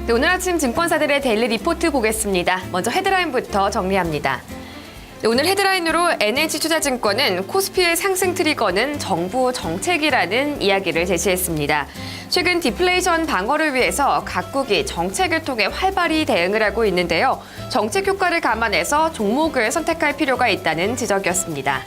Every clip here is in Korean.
네, 오늘 아침 증권사들의 데일리 리포트 보겠습니다. 먼저 헤드라인부터 정리합니다. 네, 오늘 헤드라인으로 NH투자증권은 코스피의 상승 트리거는 정부 정책이라는 이야기를 제시했습니다. 최근 디플레이션 방어를 위해서 각국이 정책을 통해 활발히 대응을 하고 있는데요. 정책 효과를 감안해서 종목을 선택할 필요가 있다는 지적이었습니다.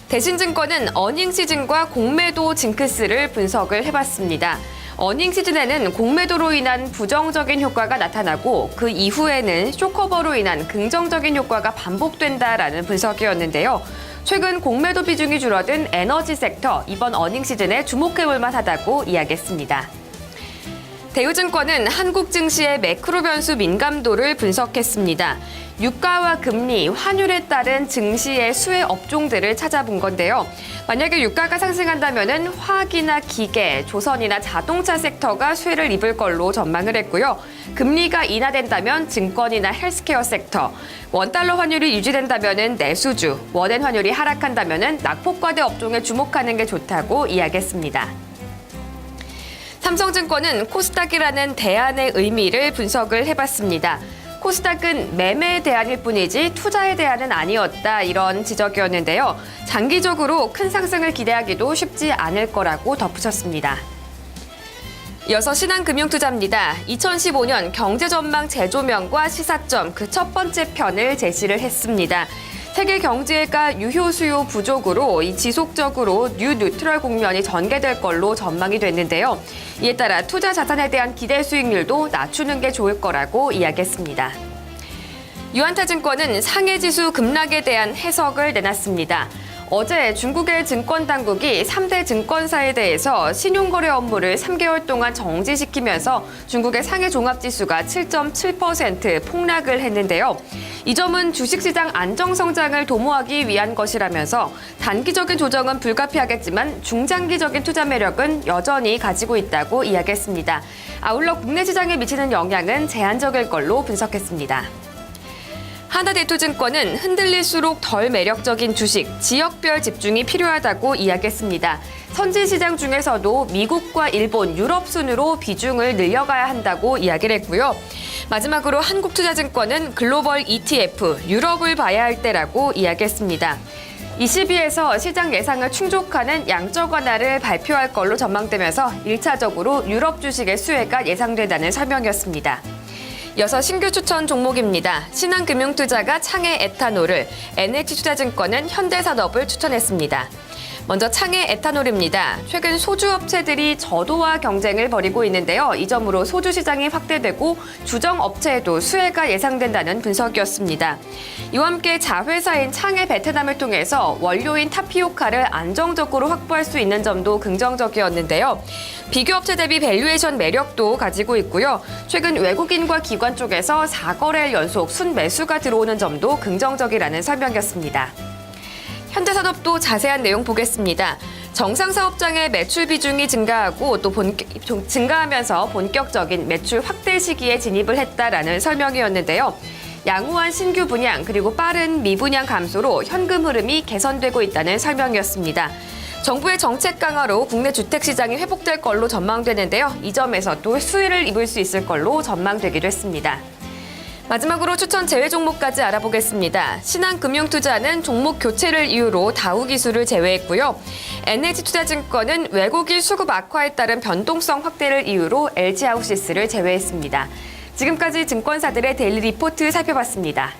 대신증권은 어닝 시즌과 공매도 징크스를 분석을 해봤습니다. 어닝 시즌에는 공매도로 인한 부정적인 효과가 나타나고 그 이후에는 쇼커버로 인한 긍정적인 효과가 반복된다라는 분석이었는데요. 최근 공매도 비중이 줄어든 에너지 섹터, 이번 어닝 시즌에 주목해볼 만하다고 이야기했습니다. 대우증권은 한국 증시의 매크로 변수 민감도를 분석했습니다. 유가와 금리, 환율에 따른 증시의 수혜 업종들을 찾아본 건데요. 만약에 유가가 상승한다면 화학이나 기계, 조선이나 자동차 섹터가 수혜를 입을 걸로 전망을 했고요. 금리가 인하된다면 증권이나 헬스케어 섹터, 원달러 환율이 유지된다면 내수주, 원엔 환율이 하락한다면 낙폭과대 업종에 주목하는 게 좋다고 이야기했습니다. 삼성증권은 코스닥이라는 대안의 의미를 분석을 해봤습니다. 코스닥은 매매에 대안일 뿐이지 투자에 대안은 아니었다, 이런 지적이었는데요. 장기적으로 큰 상승을 기대하기도 쉽지 않을 거라고 덧붙였습니다. 이어서 신한금융투자입니다. 2015년 경제전망 재조명과 시사점 그 첫 번째 편을 제시를 했습니다. 세계 경제가 유효 수요 부족으로 지속적으로 뉴트럴 국면이 전개될 걸로 전망이 됐는데요. 이에 따라 투자 자산에 대한 기대 수익률도 낮추는 게 좋을 거라고 이야기했습니다. 유한타증권은 상해지수 급락에 대한 해석을 내놨습니다. 어제 중국의 증권당국이 3대 증권사에 대해서 신용거래 업무를 3개월 동안 정지시키면서 중국의 상해종합지수가 7.7% 폭락을 했는데요. 이 점은 주식시장 안정성장을 도모하기 위한 것이라면서 단기적인 조정은 불가피하겠지만 중장기적인 투자 매력은 여전히 가지고 있다고 이야기했습니다. 아울러 국내 시장에 미치는 영향은 제한적일 걸로 분석했습니다. 하나대투증권은 흔들릴수록 덜 매력적인 주식, 지역별 집중이 필요하다고 이야기했습니다. 선진시장 중에서도 미국과 일본, 유럽 순으로 비중을 늘려가야 한다고 이야기를 했고요. 마지막으로 한국투자증권은 글로벌 ETF, 유럽을 봐야 할 때라고 이야기했습니다. 22에서 시장 예상을 충족하는 양적 완화를 발표할 걸로 전망되면서 1차적으로 유럽 주식의 수혜가 예상된다는 설명이었습니다. 이어서 신규 추천 종목입니다. 신한금융투자가 창해 에탄올을, NH투자증권은 현대산업을 추천했습니다. 먼저 창해 에탄올입니다. 최근 소주 업체들이 저도와 경쟁을 벌이고 있는데요. 이 점으로 소주 시장이 확대되고 주정 업체에도 수혜가 예상된다는 분석이었습니다. 이와 함께 자회사인 창해 베트남을 통해서 원료인 타피오카를 안정적으로 확보할 수 있는 점도 긍정적이었는데요. 비교 업체 대비 밸류에이션 매력도 가지고 있고요. 최근 외국인과 기관 쪽에서 4거래일 연속 순매수가 들어오는 점도 긍정적이라는 설명이었습니다. 현대산업도 자세한 내용 보겠습니다. 정상사업장의 매출 비중이 증가하고 또 증가하면서 본격적인 매출 확대 시기에 진입을 했다라는 설명이었는데요. 양호한 신규 분양 그리고 빠른 미분양 감소로 현금 흐름이 개선되고 있다는 설명이었습니다. 정부의 정책 강화로 국내 주택시장이 회복될 걸로 전망되는데요. 이 점에서도 수혜를 입을 수 있을 걸로 전망되기도 했습니다. 마지막으로 추천 제외 종목까지 알아보겠습니다. 신한금융투자는 종목 교체를 이유로 다우기술을 제외했고요. NH투자증권은 외국인 수급 악화에 따른 변동성 확대를 이유로 LG하우시스를 제외했습니다. 지금까지 증권사들의 데일리 리포트 살펴봤습니다.